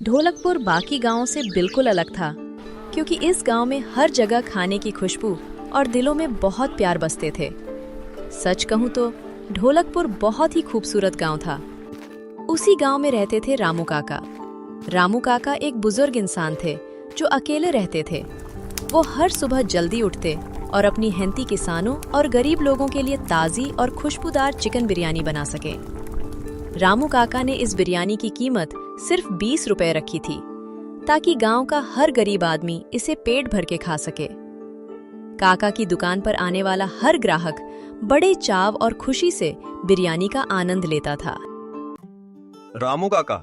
ढोलकपुर बाकी गांवों से बिल्कुल अलग था, क्योंकि इस गांव में हर जगह खाने की खुशबू और दिलों में बहुत प्यार बसते थे। सच कहूं तो ढोलकपुर बहुत ही खूबसूरत गांव था। उसी गांव में रहते थे रामू काका। रामू काका एक बुजुर्ग इंसान थे जो अकेले रहते थे। वो हर सुबह जल्दी उठते और अपनी हेंती किसानों और गरीब लोगों के लिए ताज़ी और खुशबूदार चिकन बिरयानी बना सके। रामू काका ने इस बिरयानी की कीमत सिर्फ 20 रुपए रखी थी, ताकि गांव का हर गरीब आदमी इसे पेट भर के खा सके। काका की दुकान पर आने वाला हर ग्राहक बड़े चाव और खुशी से बिरयानी का आनंद लेता था। रामू काका,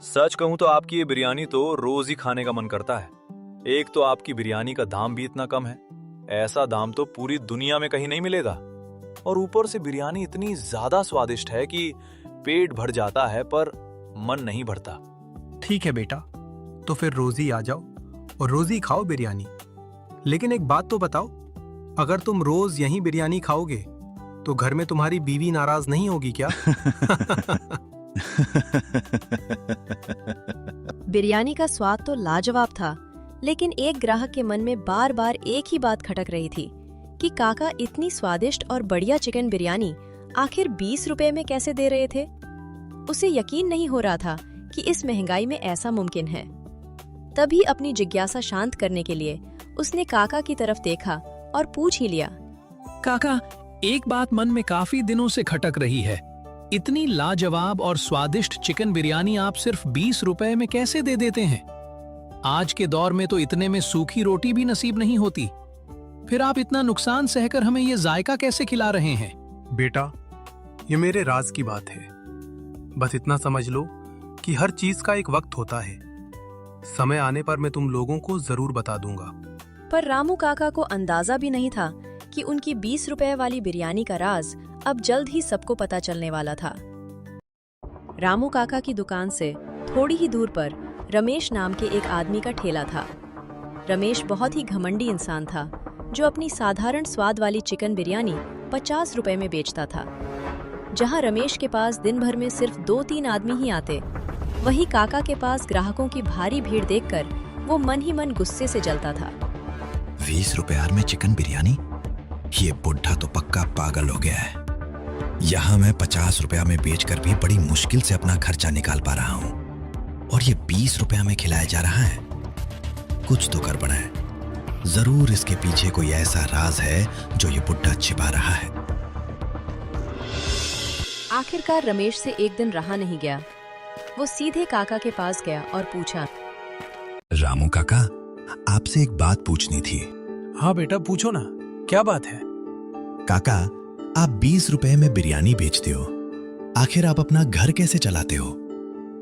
सच कहूं तो आपकी ये बिरयानी तो रोज ही खाने का मन करता है। एक तो आपकी बिरयानी का दाम भी इतना कम है, ऐसा दाम तो पूरी दुनिया में कहीं नहीं मिलेगा। और ऊपर से बिरयानी इतनी ज्यादा स्वादिष्ट है कि पेट भर जाता है पर मन नहीं भरता। ठीक है बेटा, तो फिर रोज ही आ जाओ और रोज ही खाओ बिरयानी। लेकिन एक बात तो बताओ, अगर तुम रोज यहीं बिरयानी खाओगे तो घर में तुम्हारी बीवी नाराज नहीं होगी क्या? बिरयानी का स्वाद तो लाजवाब था, लेकिन एक ग्राहक के मन में बार बार एक ही बात खटक रही थी कि काका इतनी स्वादिष्ट और बढ़िया चिकन बिरयानी आखिर 20 रुपए में कैसे दे रहे थे। उसे यकीन नहीं हो रहा था कि इस महंगाई में ऐसा मुमकिन है। तभी अपनी जिज्ञासा शांत करने के लिए उसने काका की तरफ देखा और पूछ ही लिया, काका, एक बात मन में काफी दिनों से खटक रही है। इतनी लाजवाब और स्वादिष्ट चिकन बिरयानी आप सिर्फ 20 रुपए में कैसे दे देते हैं? आज के दौर में तो इतने में सूखी रोटी भी नसीब नहीं होती। फिर आप इतना नुकसान सहकर हमें ये जायका कैसे खिला रहे हैं? बेटा, ये मेरे राज की बात है। बस इतना समझ लो कि हर चीज का एक वक्त होता है। समय आने पर मैं तुम लोगों को जरूर बता दूंगा। पर रामू काका को अंदाजा भी नहीं था कि उनकी 20 रुपए वाली बिरयानी का राज अब जल्द ही सबको पता चलने वाला था। रामू काका की दुकान से थोड़ी ही दूर पर रमेश नाम के एक आदमी का ठेला था। रमेश बहुत ही घमंडी इंसान था, जो अपनी साधारण स्वाद वाली चिकन बिरयानी 50 रुपए में बेचता था। जहां रमेश के पास दिन भर में सिर्फ 2-3 आदमी ही आते, वहीं काका के पास ग्राहकों की भारी भीड़ देखकर वो मन ही मन गुस्से से जलता था। 20 रुपए में चिकन बिरयानी? ये बुढ़ा तो पक्का पागल हो गया है। यहाँ मैं 50 रुपया में बेचकर भी बड़ी मुश्किल से अपना खर्चा निकाल पा रहा हूँ, और ये 20 रुपया में खिलाया जा रहा है। कुछ तो गड़बड़ है। जरूर इसके पीछे कोई ऐसा राज है जो ये बुढ़ा छिपा रहा है। आखिरकार रमेश से एक दिन रहा नहीं गया। वो सीधे काका के पास गया और पूछा, रामू काका, आपसे एक बात पूछनी थी। हाँ बेटा, पूछो ना, क्या बात है? काका, आप 20 रुपए में बिरयानी बेचते हो, आखिर आप अपना घर कैसे चलाते हो?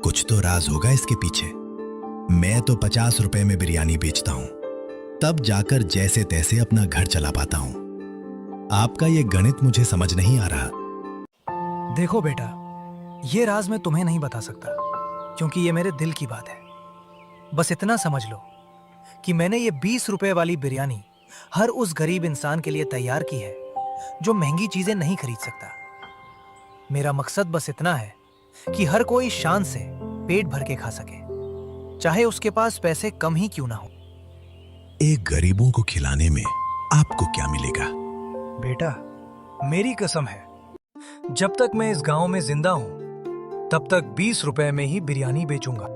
कुछ तो राज होगा इसके पीछे। मैं तो 50 रुपए में बिरयानी बेचता हूँ, तब जाकर जैसे तैसे अपना घर चला पाता हूँ। आपका ये गणित मुझे समझ नहीं आ रहा। देखो बेटा, ये राज मैं तुम्हें नहीं बता सकता, क्योंकि ये मेरे दिल की बात है। बस इतना समझ लो कि मैंने ये 20 रुपए वाली बिरयानी हर उस गरीब इंसान के लिए तैयार की है जो महंगी चीजें नहीं खरीद सकता। मेरा मकसद बस इतना है कि हर कोई शान से पेट भर के खा सके, चाहे उसके पास पैसे कम ही क्यों ना हो। एक गरीबों को खिलाने में आपको क्या मिलेगा? बेटा, मेरी कसम है, जब तक मैं इस गांव में जिंदा हूं, तब तक 20 रुपए में ही बिरयानी बेचूंगा।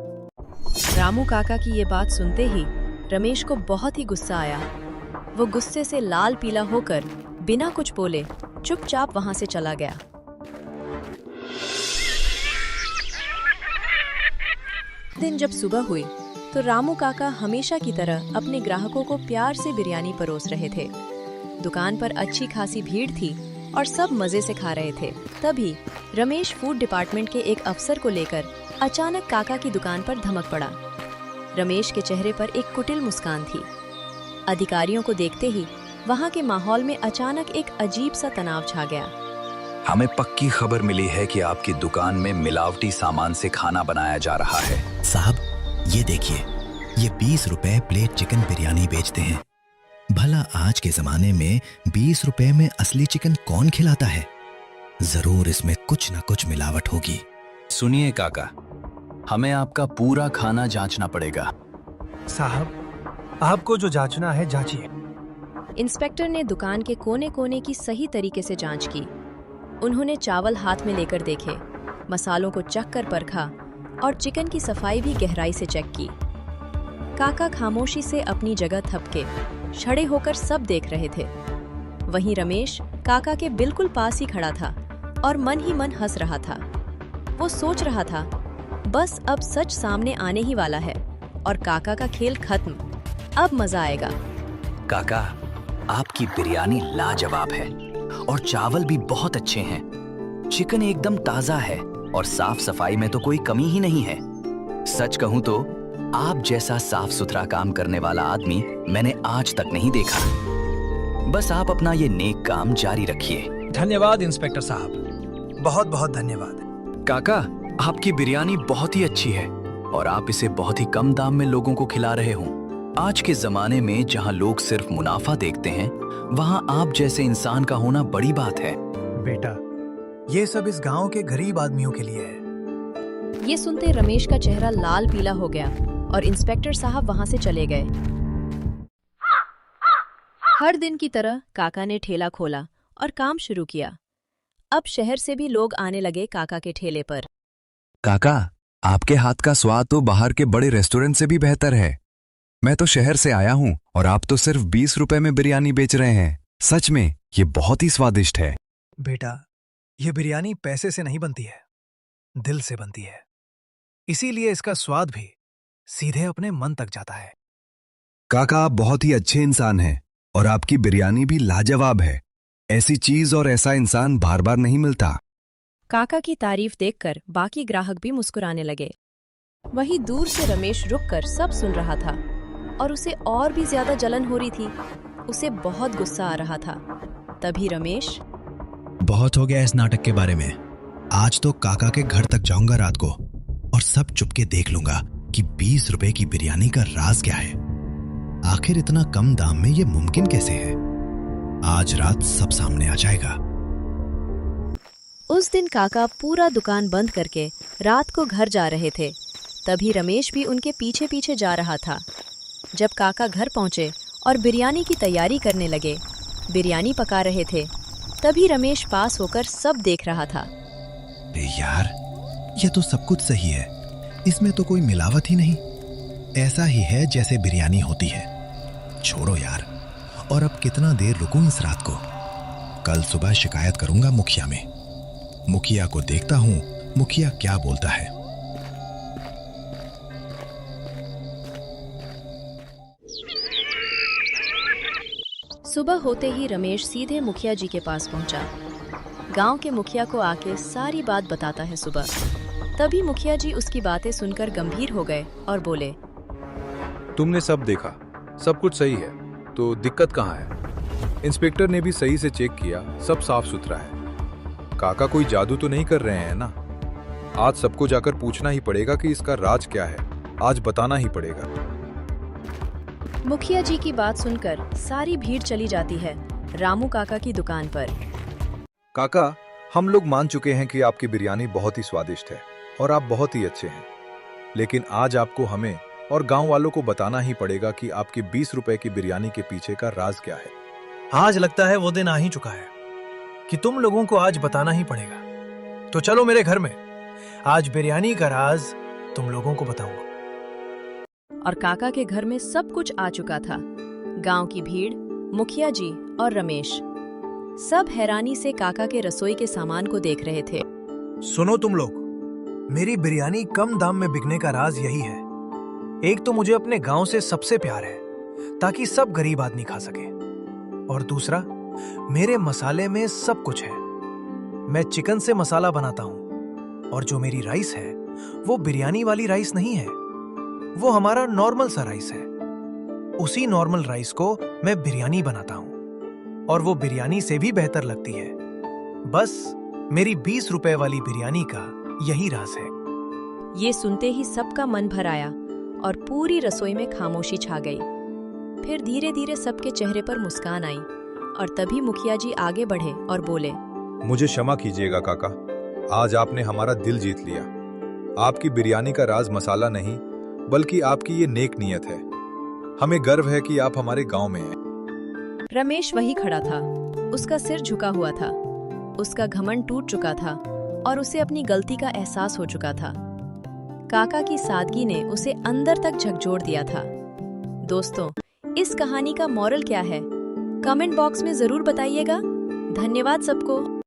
रामू काका की ये बात सुनते ही रमेश को बहुत ही गुस्सा आया। वो गुस्से से लाल पीला होकर बिना कुछ बोले चुपचाप वहां से चला गया। दिन जब सुबह हुई तो रामू काका हमेशा की तरह अपने ग्राहकों को प्यार से बिरयानी परोस रहे थे। दुकान पर अच्छी खासी भीड़ थी और सब मजे से खा रहे थे। तभी रमेश फूड डिपार्टमेंट के एक अफसर को लेकर अचानक काका की दुकान पर धमक पड़ा। रमेश के चेहरे पर एक कुटिल मुस्कान थी। अधिकारियों को देखते ही वहां के माहौल में अचानक एक अजीब सा तनाव छा गया। हमें पक्की खबर मिली है कि आपकी दुकान में मिलावटी सामान से खाना बनाया जा रहा है। साहब, ये देखिए, ये 20 रुपए प्लेट चिकन बिरयानी बेचते हैं। भला आज के जमाने में 20 रुपए में असली चिकन कौन खिलाता है? जरूर इसमें कुछ न कुछ मिलावट होगी। सुनिए काका, हमें आपका पूरा खाना जांचना पड़ेगा। साहब, आपको जो जांचना है जांचिए। इंस्पेक्टर ने दुकान के कोने कोने की सही तरीके से जांच की। उन्होंने चावल हाथ में लेकर देखे, मसालों को चख कर परखा और चिकन की सफाई भी गहराई से चेक की। काका खामोशी से अपनी जगह थपके खड़े होकर सब देख रहे थे। वहीं रमेश काका के बिल्कुल पास ही खड़ा था और मन ही मन हंस रहा था। वो सोच रहा था, बस अब सच सामने आने ही वाला है और काका का खेल खत्म। अब मजा आएगा। काका, आपकी बिरयानी लाजवाब है और चावल भी बहुत अच्छे हैं। चिकन एकदम ताजा है और साफ सफाई में तो कोई कमी ही नहीं है। सच कहूं तो आप जैसा साफ सुथरा काम करने वाला आदमी मैंने आज तक नहीं देखा। बस आप अपना ये नेक काम जारी रखिए। धन्यवाद इंस्पेक्टर साहब, बहुत बहुत धन्यवाद। काका, आपकी बिरयानी बहुत ही अच्छी है और आप इसे बहुत ही कम दाम में लोगों को खिला रहे हो। आज के जमाने में जहां लोग सिर्फ मुनाफा देखते हैं, वहां आप जैसे इंसान का होना बड़ी बात है। बेटा, ये सब इस गांव के गरीब आदमियों के लिए है। ये सुनते रमेश का चेहरा लाल पीला हो गया और इंस्पेक्टर साहब वहां से चले गए। हर दिन की तरह काका ने ठेला खोला और काम शुरू किया। अब शहर से भी लोग आने लगे काका के ठेले पर। काका, आपके हाथ का स्वाद तो बाहर के बड़े रेस्टोरेंट से भी बेहतर है। मैं तो शहर से आया हूँ और आप तो सिर्फ 20 रुपए में बिरयानी बेच रहे हैं। सच में ये बहुत ही स्वादिष्ट है। बेटा, ये बिरयानी पैसे से नहीं बनती है, दिल से बनती है। इसीलिए इसका स्वाद भी सीधे अपने मन तक जाता है। काका, आप बहुत ही अच्छे इंसान हैं और आपकी बिरयानी भी लाजवाब है। ऐसी चीज और ऐसा इंसान बार बार नहीं मिलता। काका की तारीफ देखकर बाकी ग्राहक भी मुस्कुराने लगे। वहीं दूर से रमेश रुककर सब सुन रहा था और उसे और भी ज्यादा जलन हो रही थी। उसे बहुत गुस्सा आ रहा था। तभी रमेश, बहुत हो गया इस नाटक के बारे में। आज तो काका के घर तक जाऊंगा रात को और सब चुपके देख लूंगा कि 20 रुपए की बिरयानी का राज क्या है। आखिर इतना कम दाम में ये मुमकिन कैसे है? आज रात सब सामने आ जाएगा। उस दिन काका पूरा दुकान बंद करके रात को घर जा रहे थे। तभी रमेश भी उनके पीछे पीछे जा रहा था। जब काका घर पहुंचे और बिरयानी की तैयारी करने लगे, बिरयानी पका रहे थे, तभी रमेश पास होकर सब देख रहा था। यार, ये तो सब कुछ सही है। इसमें तो कोई मिलावट ही नहीं। ऐसा ही है जैसे बिरयानी होती है। छोड़ो यार, और अब कितना देर रुकूं इस रात को? कल सुबह शिकायत करूंगा मुखिया में। मुखिया को देखता हूं मुखिया क्या बोलता है। सुबह होते ही रमेश सीधे मुखिया जी के पास पहुंचा। गांव के मुखिया को आके सारी बात बताता है सुबह। तभी मुखिया जी उसकी बातें सुनकर गंभीर हो गए और बोले, तुमने सब देखा, सब कुछ सही है, तो दिक्कत कहाँ है? इंस्पेक्टर ने भी सही से चेक किया, सब साफ सुथरा है। काका कोई जादू तो नहीं कर रहे हैं ना? आज सबको जाकर पूछना ही पड़ेगा कि इसका राज क्या है। आज बताना ही पड़ेगा। मुखिया जी की बात सुनकर सारी भीड़ चली जाती है रामू काका की दुकान पर। काका, हम लोग मान चुके हैं कि आपकी बिरयानी बहुत ही स्वादिष्ट है और आप बहुत ही अच्छे हैं, लेकिन आज आपको हमें और गांव वालों को बताना ही पड़ेगा कि आपकी 20 रुपए की बिरयानी के पीछे का राज क्या है। आज लगता है वो दिन आ ही चुका है कि तुम लोगों को आज बताना ही पड़ेगा। तो चलो मेरे घर में, आज बिरयानी का राज तुम लोगों को बताऊंगा। और काका के घर में सब कुछ आ चुका था। गांव की भीड़, मुखिया जी और रमेश सब हैरानी से काका के रसोई के सामान को देख रहे थे। सुनो तुम लोग, मेरी बिरयानी कम दाम में बिकने का राज यही है। एक तो मुझे अपने गांव से सबसे प्यार है ताकि सब गरीब आदमी खा सके, और दूसरा, मेरे मसाले में सब कुछ है। मैं चिकन से मसाला बनाता हूं और जो मेरी राइस है वो बिरयानी वाली राइस नहीं है, वो हमारा नॉर्मल सा राइस है। उसी नॉर्मल राइस को मैं बिरयानी बनाता हूं और वो बिरयानी से भी बेहतर लगती है। बस मेरी 20 रुपए वाली बिरयानी का यही राज है। ये सुनते ही सबका मन भर आया और पूरी रसोई में खामोशी छा गई। फिर धीरे धीरे सबके चेहरे पर मुस्कान आई और तभी मुखिया जी आगे बढ़े और बोले, मुझे क्षमा कीजिएगा काका, आज आपने हमारा दिल जीत लिया। आपकी बिरयानी का राज मसाला नहीं, बल्कि आपकी ये नेक नीयत है। हमें गर्व है कि आप हमारे गांव में हैं। रमेश वही खड़ा था, उसका सिर झुका हुआ था, उसका घमंड टूट चुका था और उसे अपनी गलती का एहसास हो चुका था। काका की सादगी ने उसे अंदर तक झकझोर दिया था। दोस्तों, इस कहानी का मॉरल क्या है? कमेंट बॉक्स में जरूर बताइएगा। धन्यवाद सबको।